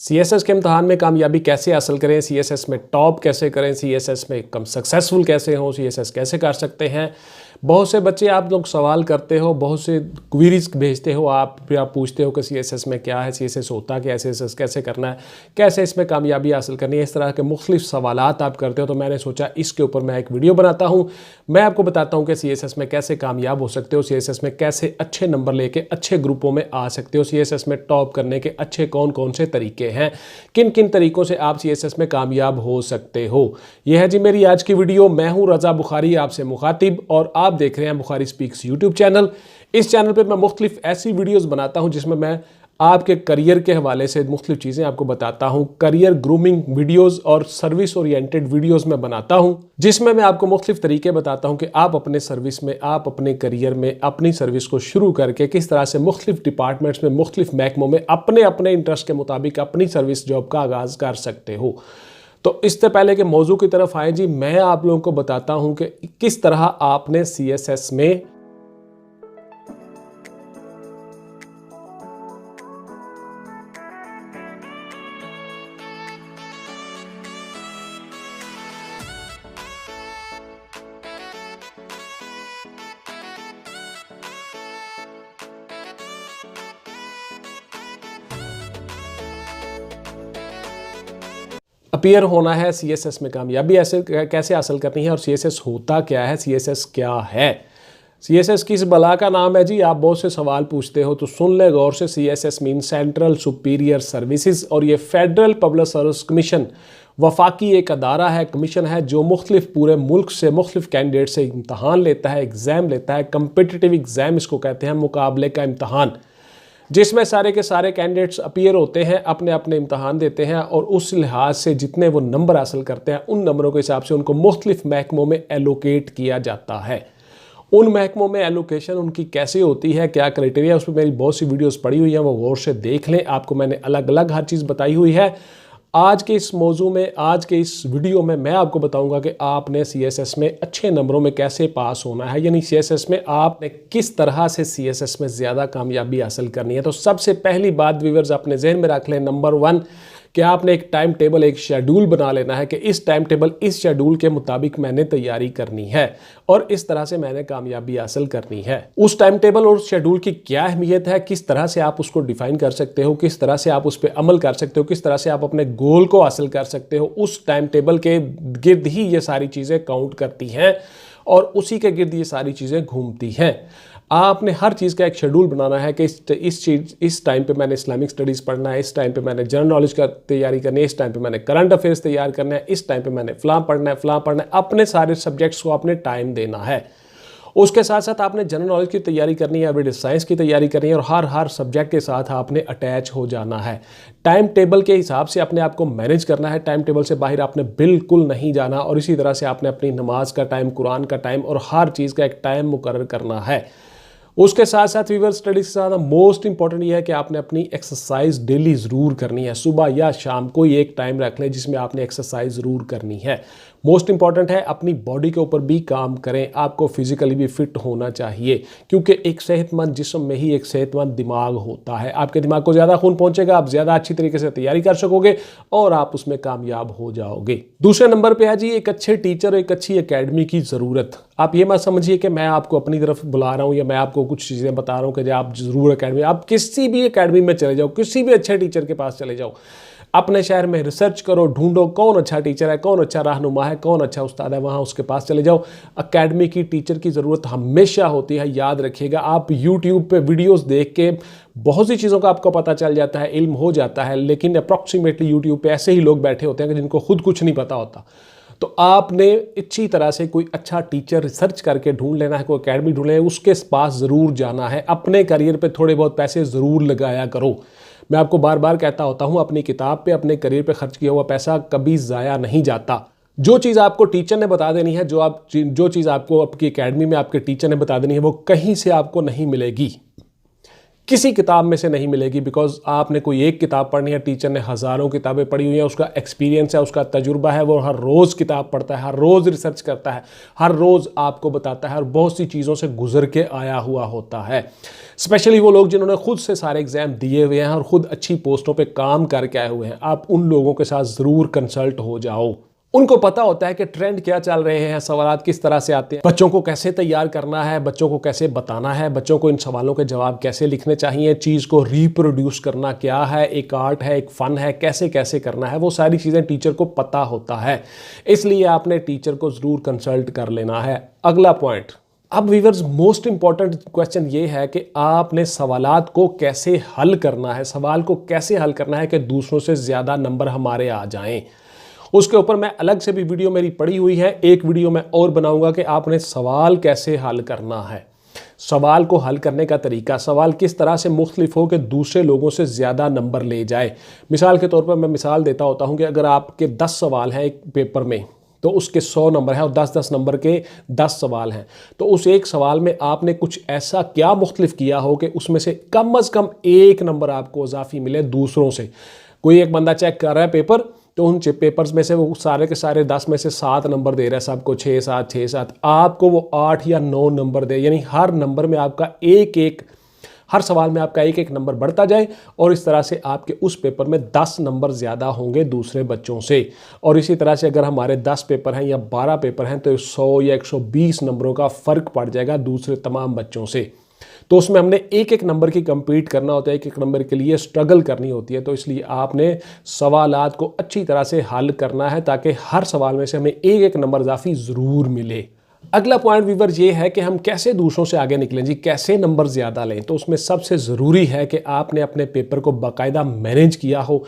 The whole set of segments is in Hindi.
सीएसएस के इम्तहान में कामयाबी कैसे हासिल करें, सीएसएस में टॉप कैसे करें, सीएसएस में कम सक्सेसफुल कैसे हों, सीएसएस कैसे कर सकते हैं। बहुत से बच्चे आप लोग सवाल करते हो, बहुत से क्वेरीज भेजते हो, आप पूछते हो कि सीएसएस में क्या है, सीएसएस होता क्या है, सीएसएस कैसे करना है, कैसे इसमें कामयाबी हासिल करनी है। इस तरह के मुख्तलिफ सवालात आप करते हो, तो मैंने सोचा इसके ऊपर मैं एक वीडियो बनाता हूँ। मैं आपको बताता हूँ कि सीएसएस में कैसे कामयाब हो सकते हो, सीएसएस में कैसे अच्छे नंबर लेके अच्छे ग्रुपों में आ सकते हो, सीएसएस में टॉप करने के अच्छे कौन कौन से तरीके हैं, किन किन तरीकों से आप सीएसएस में कामयाब हो सकते हो। यह है जी मेरी आज की वीडियो। मैं हूं रजा बुखारी, आपसे मुखातिब, और आप देख रहे हैं बुखारी स्पीक्स यूट्यूब चैनल। इस चैनल पे मैं मुख्तलिफ ऐसी वीडियोस बनाता हूं जिसमें मैं आपके करियर के हवाले से मुख्तलिफ चीज़ें आपको बताता हूं। करियर ग्रूमिंग वीडियोस और सर्विस ओरिएंटेड वीडियोस में बनाता हूं, जिसमें मैं आपको मुख्तलिफ तरीके बताता हूं कि आप अपने सर्विस में, आप अपने करियर में अपनी सर्विस को शुरू करके किस तरह से मुख्तलिफ डिपार्टमेंट्स में, मुख्तलिफ महकमों में अपने अपने इंटरेस्ट के मुताबिक अपनी सर्विस जॉब का आगाज़ कर सकते हो। तो इससे पहले कि मौजू की तरफ आए जी, मैं आप लोगों को बताता हूं कि किस तरह आपने सीएसएस में अपीयर होना है, सीएसएस में कामयाबी ऐसे कैसे हासिल करनी है, और सीएसएस होता क्या है, सीएसएस क्या है, सीएसएस किस बला का नाम है जी। आप बहुत से सवाल पूछते हो, तो सुन ले गौर से। CSS mean central superior services, और ये फेडरल पब्लिक सर्विस कमीशन वफाकी एक अदारा है, कमीशन है, जो मुख्तलिफ पूरे मुल्क से मुख्तलिफ कैंडिडेट से इम्तहान लेता है, एग्ज़ाम लेता है। कम्पिटिटिव एग्ज़ाम इसको कहते हैं, मुकाबले का इम्तहान, जिसमें सारे के सारे कैंडिडेट्स अपीयर होते हैं, अपने अपने इम्तहान देते हैं, और उस लिहाज से जितने वो नंबर हासिल करते हैं उन नंबरों के हिसाब से उनको मुख्तलिफ महकमों में एलोकेट किया जाता है। उन महकमों में एलोकेशन उनकी कैसे होती है, क्या क्राइटेरिया, उस पर मेरी बहुत सी वीडियोस पड़ी हुई हैं, वो गौर से देख लें। आपको मैंने अलग अलग हर चीज़ बताई हुई है। आज के इस मौजू में, आज के इस वीडियो में मैं आपको बताऊंगा कि आपने सीएसएस में अच्छे नंबरों में कैसे पास होना है, यानी सीएसएस में आपने किस तरह से सीएसएस में ज़्यादा कामयाबी हासिल करनी है। तो सबसे पहली बात व्यूअर्स अपने जहन में रख लें, नंबर 1 कि आपने एक टाइम टेबल, एक शेड्यूल बना लेना है कि इस टाइम टेबल, इस शेड्यूल के मुताबिक मैंने तैयारी करनी है और इस तरह से मैंने कामयाबी हासिल करनी है। उस टाइम टेबल और शेड्यूल की क्या अहमियत है, किस तरह से आप उसको डिफाइन कर सकते हो, किस तरह से आप उस पर अमल कर सकते हो, किस तरह से आप अपने गोल को हासिल कर सकते हो, उस टाइम टेबल के गिर्द ही ये सारी चीज़ें काउंट करती हैं और उसी के गिर्द ये सारी चीज़ें घूमती हैं। आपने हर चीज़ का एक शेड्यूल बनाना है कि इस टाइम पे मैंने इस्लामिक स्टडीज़ पढ़ना है, इस टाइम पे मैंने जनरल नॉलेज का तैयारी करनी है, इस टाइम पे मैंने करंट अफेयर्स तैयार करना है, इस टाइम पे मैंने फ़लाँ पढ़ना है। अपने सारे सब्जेक्ट्स को आपने टाइम देना है। उसके साथ साथ आपने जनरल नॉलेज की तैयारी करनी है, एवरीडे साइंस की तैयारी करनी है, और हर सब्जेक्ट के साथ आपने अटैच हो जाना है। टाइम टेबल के हिसाब से अपने आप को मैनेज करना है, टाइम टेबल से बाहर आपने बिल्कुल नहीं जाना, और इसी तरह से आपने अपनी नमाज का टाइम, कुरान का टाइम और हर चीज़ का एक टाइम मुकर्रर करना है। उसके साथ साथ व्यूअर स्टडीज के साथ मोस्ट इंपॉर्टेंट ये है कि आपने अपनी एक्सरसाइज डेली ज़रूर करनी है। सुबह या शाम को ही एक टाइम रख लें जिसमें आपने एक्सरसाइज ज़रूर करनी है। मोस्ट इंपॉर्टेंट है अपनी बॉडी के ऊपर भी काम करें, आपको फिजिकली भी फिट होना चाहिए, क्योंकि एक सेहतमंद जिस्म में ही एक सेहतमंद दिमाग होता है। आपके दिमाग को ज़्यादा खून पहुंचेगा, आप ज़्यादा अच्छी तरीके से तैयारी कर सकोगे और आप उसमें कामयाब हो जाओगे। दूसरे नंबर पे है जी एक अच्छे टीचर, एक अच्छी एकेडमी की ज़रूरत। आप ये मत समझिए कि मैं आपको अपनी तरफ बुला रहा हूँ या मैं आपको कुछ चीज़ें बता रहा हूँ कि आप ज़रूर एकेडमी, आप किसी भी एकेडमी में चले जाओ, किसी भी अच्छे टीचर के पास चले जाओ, अपने शहर में रिसर्च करो, ढूंढो कौन अच्छा टीचर है, कौन अच्छा रहनुमा है, कौन अच्छा उस्ताद है, वहाँ उसके पास चले जाओ। एकेडमी की टीचर की ज़रूरत हमेशा होती है, याद रखिएगा। आप यूट्यूब पे वीडियोस देख के बहुत सी चीज़ों का आपको पता चल जाता है, इल्म हो जाता है, लेकिन अप्रॉक्सीमेटली यूट्यूब पे ऐसे ही लोग बैठे होते हैं कि जिनको खुद कुछ नहीं पता होता। तो आपने अच्छी तरह से कोई अच्छा टीचर रिसर्च करके ढूंढ लेना है, कोई एकेडमी ढूंढ लेना है, उसके पास ज़रूर जाना है। अपने करियर पे थोड़े बहुत पैसे ज़रूर लगाया करो। मैं आपको बार बार कहता होता हूँ, अपनी किताब पे, अपने करियर पे खर्च किया हुआ पैसा कभी ज़ाया नहीं जाता। जो चीज़ आपको टीचर ने बता देनी है, जो चीज़ आपको आपकी एकेडमी में आपके टीचर ने बता देनी है, वो कहीं से आपको नहीं मिलेगी। किसी किताब में से नहीं मिलेगी, बिकॉज आपने कोई एक किताब पढ़नी है, टीचर ने हज़ारों किताबें पढ़ी हुई हैं, उसका एक्सपीरियंस है, उसका तजुर्बा है, वो हर रोज़ किताब पढ़ता है, हर रोज़ रिसर्च करता है, हर रोज़ आपको बताता है और बहुत सी चीज़ों से गुजर के आया हुआ होता है। स्पेशली वो लोग जिन्होंने खुद से सारे एग्ज़ाम दिए हुए हैं और ख़ुद अच्छी पोस्टों पर काम करके आए हुए हैं, आप उन लोगों के साथ ज़रूर कंसल्ट हो जाओ। उनको पता होता है कि ट्रेंड क्या चल रहे हैं, सवालात किस तरह से आते हैं, बच्चों को कैसे तैयार करना है, बच्चों को कैसे बताना है, बच्चों को इन सवालों के जवाब कैसे लिखने चाहिए, चीज़ को रिप्रोड्यूस करना क्या है, एक आर्ट है, एक फ़न है, कैसे कैसे करना है, वो सारी चीज़ें टीचर को पता होता है। इसलिए आपने टीचर को ज़रूर कंसल्ट कर लेना है। अगला पॉइंट, अब व्यूअर्स मोस्ट इंपॉर्टेंट क्वेश्चन ये है कि आपने सवालात को कैसे हल करना है, सवाल को कैसे हल करना है कि दूसरों से ज़्यादा नंबर हमारे आ जाएं। उसके ऊपर मैं अलग से भी वीडियो मेरी पड़ी हुई है, एक वीडियो मैं और बनाऊंगा कि आपने सवाल कैसे हल करना है, सवाल को हल करने का तरीका, सवाल किस तरह से मुख्तलिफ हो कि दूसरे लोगों से ज़्यादा नंबर ले जाए। मिसाल के तौर पर मैं मिसाल देता होता हूं कि अगर आपके 10 सवाल हैं एक पेपर में, तो उसके 100 नंबर हैं और 10-10 नंबर के 10 सवाल हैं, तो उस एक सवाल में आपने कुछ ऐसा क्या मुख्तलिफ किया हो कि उसमें से कम एक नंबर आपको इजाफी मिले दूसरों से। कोई एक बंदा चेक कर रहा है पेपर, तो उन पेपर्स में से वो सारे के सारे 10 में से 7 नंबर दे रहा है सबको, 6-7 6-7, आपको वो 8 या 9 नंबर दे, यानी हर नंबर में आपका हर सवाल में आपका एक नंबर बढ़ता जाए और इस तरह से आपके उस पेपर में 10 नंबर ज़्यादा होंगे दूसरे बच्चों से। और इसी तरह से अगर हमारे 10 पेपर हैं या 12 पेपर हैं तो 100 या 120 नंबरों का फ़र्क पड़ जाएगा दूसरे तमाम बच्चों से। तो उसमें हमने एक नंबर की कंपीट करना होता है, एक नंबर के लिए स्ट्रगल करनी होती है। तो इसलिए आपने सवालात को अच्छी तरह से हल करना है ताकि हर सवाल में से हमें एक नंबर इजाफी ज़रूर मिले। अगला पॉइंट व्यूअर ये है कि हम कैसे दूसरों से आगे निकलें जी, कैसे नंबर ज़्यादा लें। तो उसमें सबसे ज़रूरी है कि आपने अपने पेपर को बाकायदा मैनेज किया हो।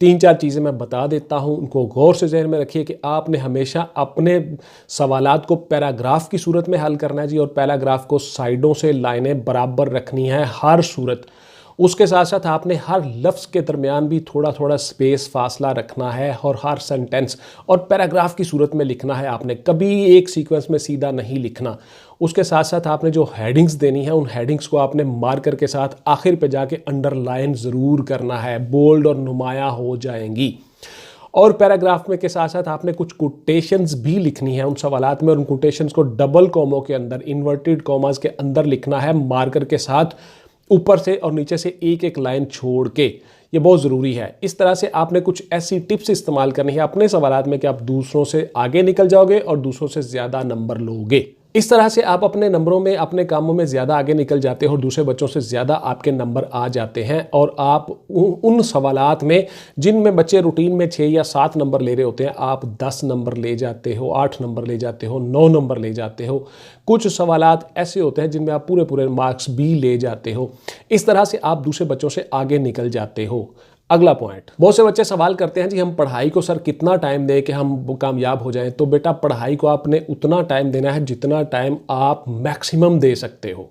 3-4 चीज़ें मैं बता देता हूं, उनको गौर से ज़हन में रखिए कि आपने हमेशा अपने सवालात को पैराग्राफ की सूरत में हल करना है जी, और पैराग्राफ को साइडों से लाइनें बराबर रखनी है हर सूरत। उसके साथ साथ आपने हर लफ्ज़ के दरमियान भी थोड़ा थोड़ा स्पेस फासला रखना है और हर सेंटेंस और पैराग्राफ की सूरत में लिखना है। आपने कभी एक सीक्वेंस में सीधा नहीं लिखना। उसके साथ साथ आपने जो हेडिंग्स देनी है उन हेडिंग्स को आपने मार्कर के साथ आखिर पे जाके अंडरलाइन ज़रूर करना है, बोल्ड और नुमाया हो जाएंगी। और पैराग्राफ में के साथ साथ आपने कुछ कोटेशंस भी लिखनी है उन सवालात में, और उन कोटेशंस को डबल कॉमों के अंदर, इन्वर्टेड कॉमास के अंदर लिखना है मार्कर के साथ, ऊपर से और नीचे से एक लाइन छोड़ के। ये बहुत ज़रूरी है। इस तरह से आपने कुछ ऐसी टिप्स इस्तेमाल करनी है अपने सवालात में कि आप दूसरों से आगे निकल जाओगे और दूसरों से ज़्यादा नंबर लोगे। इस तरह से आप अपने नंबरों में, अपने कामों में ज़्यादा आगे निकल जाते हो और दूसरे बच्चों से ज़्यादा आपके नंबर आ जाते हैं। और आप उन सवालात में जिनमें बच्चे रूटीन में 6 या 7 नंबर ले रहे होते हैं, आप 10 नंबर ले जाते हो, 8 नंबर ले जाते हो, 9 नंबर ले जाते हो। कुछ सवालात ऐसे होते हैं जिनमें आप पूरे मार्क्स भी ले जाते हो। इस तरह से आप दूसरे बच्चों से आगे निकल जाते हो। अगला पॉइंट, बहुत से बच्चे सवाल करते हैं जी हम पढ़ाई को सर कितना टाइम दें कि हम कामयाब हो जाएं। तो बेटा पढ़ाई को आपने उतना टाइम देना है जितना टाइम आप मैक्सिमम दे सकते हो।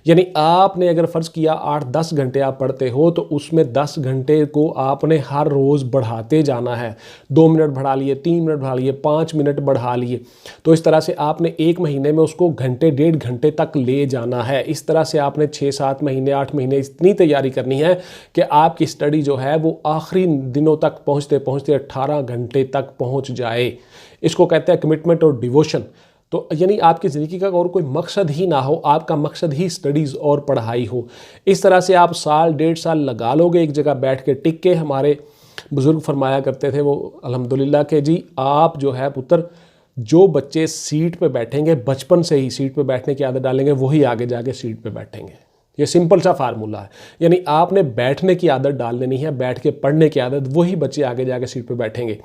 यानी आपने अगर फ़र्ज़ किया 8-10 घंटे आप पढ़ते हो तो उसमें 10 घंटे को आपने हर रोज़ बढ़ाते जाना है। 2 मिनट बढ़ा लिए, 3 मिनट बढ़ा लिए, 5 मिनट बढ़ा लिए। तो इस तरह से आपने 1 महीने में उसको घंटे 1.5 घंटे तक ले जाना है। इस तरह से आपने 6-7 महीने, 8 महीने इतनी तैयारी करनी है कि आपकी स्टडी जो है वो आखिरी दिनों तक पहुँचते पहुँचते 18 घंटे तक पहुँच जाए। इसको कहते हैं कमिटमेंट और डिवोशन। तो यानी आपकी ज़िंदगी का और कोई मकसद ही ना हो, आपका मकसद ही स्टडीज़ और पढ़ाई हो। इस तरह से आप साल 1.5 साल लगा लोगे एक जगह बैठ के टिक के। हमारे बुज़ुर्ग फरमाया करते थे वो अल्हम्दुलिल्लाह के जी, आप जो है पुत्र, जो बच्चे सीट पे बैठेंगे, बचपन से ही सीट पे बैठने की आदत डालेंगे, वही आगे जाके सीट पे बैठेंगे। ये सिंपल सा फार्मूला है। यानी आपने बैठने की आदत डाल लेनी है, बैठ के पढ़ने की आदत, वही बच्चे आगे जाके सीट पे बैठेंगे।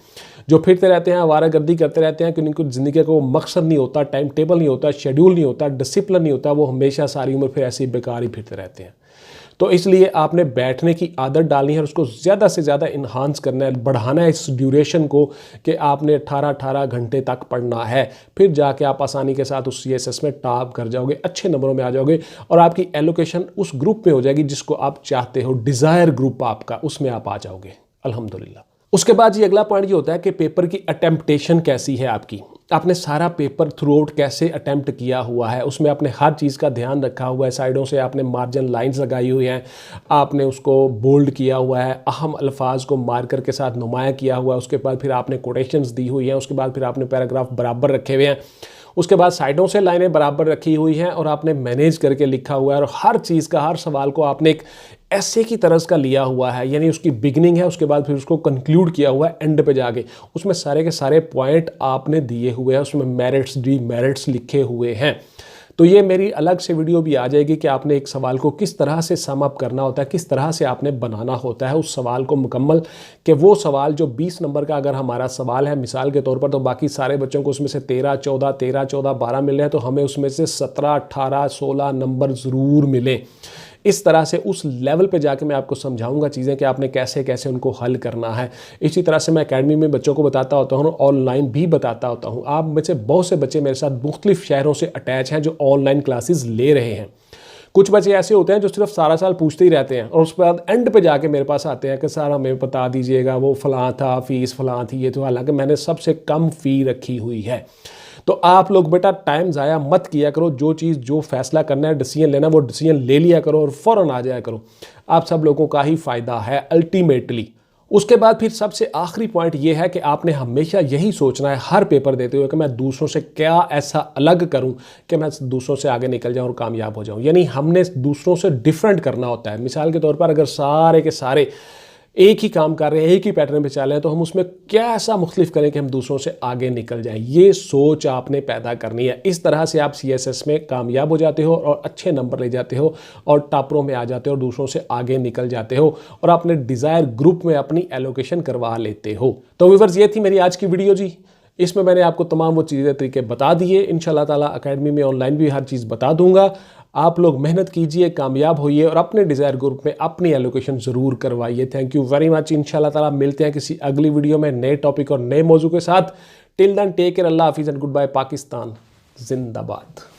जो फिरते रहते हैं, आवारागर्दी करते रहते हैं कि उनको ज़िंदगी का वो मकसद नहीं होता, टाइम टेबल नहीं होता, शेड्यूल नहीं होता, डिसिप्लिन नहीं होता, वो हमेशा सारी उम्र फिर ऐसे ही बेकार ही फिरते रहते हैं। तो इसलिए आपने बैठने की आदत डालनी है और उसको ज़्यादा से ज़्यादा इन्हांस करना है, बढ़ाना है इस ड्यूरेशन को कि आपने 18 घंटे तक पढ़ना है। फिर जाके आप आसानी के साथ उस CSS में टॉप कर जाओगे, अच्छे नंबरों में आ जाओगे और आपकी एलोकेशन उस ग्रुप में हो जाएगी जिसको आप चाहते हो, डिज़ायर ग्रुप आपका, उसमें आप आ जाओगे अल्हम्दुलिल्लाह। उसके बाद ये अगला पॉइंट ये होता है कि पेपर की अटेम्प्टेशन कैसी है आपकी। आपने सारा पेपर थ्रू आउट कैसे अटैम्प्ट किया हुआ है, उसमें आपने हर चीज़ का ध्यान रखा हुआ है, साइडों से आपने मार्जिन लाइंस लगाई हुई हैं, आपने उसको बोल्ड किया हुआ है, अहम अल्फाज को मार्कर के साथ नुमाया किया हुआ है, उसके बाद फिर आपने कोटेशंस दी हुई हैं, उसके बाद फिर आपने पैराग्राफ बराबर रखे हुए हैं, उसके बाद साइडों से लाइनें बराबर रखी हुई हैं और आपने मैनेज करके लिखा हुआ है और हर चीज़ का, हर सवाल को आपने एक ऐसे की तरह का लिया हुआ है, यानी उसकी बिगनिंग है, उसके बाद फिर उसको कंक्लूड किया हुआ है एंड पे जाके, उसमें सारे के सारे पॉइंट आपने दिए हुए हैं, उसमें मेरिट्स डीमेरिट्स लिखे हुए हैं। तो ये मेरी अलग से वीडियो भी आ जाएगी कि आपने एक सवाल को किस तरह से सम अप करना होता है, किस तरह से आपने बनाना होता है उस सवाल को मुकम्मल, कि वो सवाल जो 20 नंबर का अगर हमारा सवाल है मिसाल के तौर पर, तो बाकी सारे बच्चों को उसमें से 13, 14, 12 मिल रहे हैं, तो हमें उसमें से 17, 18, 16 नंबर ज़रूर मिले। इस तरह से उस लेवल पे जाके मैं आपको समझाऊंगा चीज़ें कि आपने कैसे कैसे उनको हल करना है। इसी तरह से मैं एकेडमी में बच्चों को बताता होता हूँ, ऑनलाइन भी बताता होता हूँ। आप में से बहुत से बच्चे मेरे साथ मुख्तलिफ शहरों से अटैच हैं जो ऑनलाइन क्लासेस ले रहे हैं। कुछ बच्चे ऐसे होते हैं जो सिर्फ सारा साल पूछते ही रहते हैं और उसके बाद एंड पे जाके मेरे पास आते हैं कि सर हमें बता दीजिएगा वो फ़लाँ था, फ़ीस फ़लाँ थी, ये तो हालांकि मैंने सबसे कम फ़ी रखी हुई है। तो आप लोग बेटा टाइम ज़ाया मत किया करो, जो चीज़ जो फैसला करना है, डिसीजन लेना, वो डिसीजन ले लिया करो और फ़ौरन आ जाया करो। आप सब लोगों का ही फ़ायदा है अल्टीमेटली। उसके बाद फिर सबसे आखिरी पॉइंट ये है कि आपने हमेशा यही सोचना है हर पेपर देते हुए कि मैं दूसरों से क्या ऐसा अलग करूं कि मैं दूसरों से आगे निकल जाऊं और कामयाब हो जाऊं। यानी हमने दूसरों से डिफरेंट करना होता है। मिसाल के तौर पर अगर सारे के सारे एक ही काम कर रहे हैं, एक ही पैटर्न पे चल रहे हैं, तो हम उसमें क्या ऐसा मुख्तलिफ करें कि हम दूसरों से आगे निकल जाएं। ये सोच आपने पैदा करनी है। इस तरह से आप CSS में कामयाब हो जाते हो और अच्छे नंबर ले जाते हो और टॉपरों में आ जाते हो और दूसरों से आगे निकल जाते हो और अपने डिज़ायर ग्रुप में अपनी एलोकेशन करवा लेते हो। तो व्यूअर्स, ये थी मेरी आज की वीडियो जी। इसमें मैंने आपको तमाम वो चीज़ें तरीके बता दिए। इंशाल्लाह ताला अकेडमी में ऑनलाइन भी हर चीज़ बता दूंगा। आप लोग मेहनत कीजिए, कामयाब होइए और अपने डिज़ायर ग्रुप में अपनी एलोकेशन ज़रूर करवाइए। Thank you very much. इंशाल्लाह ताला मिलते हैं किसी अगली वीडियो में नए टॉपिक और नए मौजू के साथ। टिल देन टेक केयर, अल्लाह हाफिज़ एंड गुड बाय। पाकिस्तान जिंदाबाद।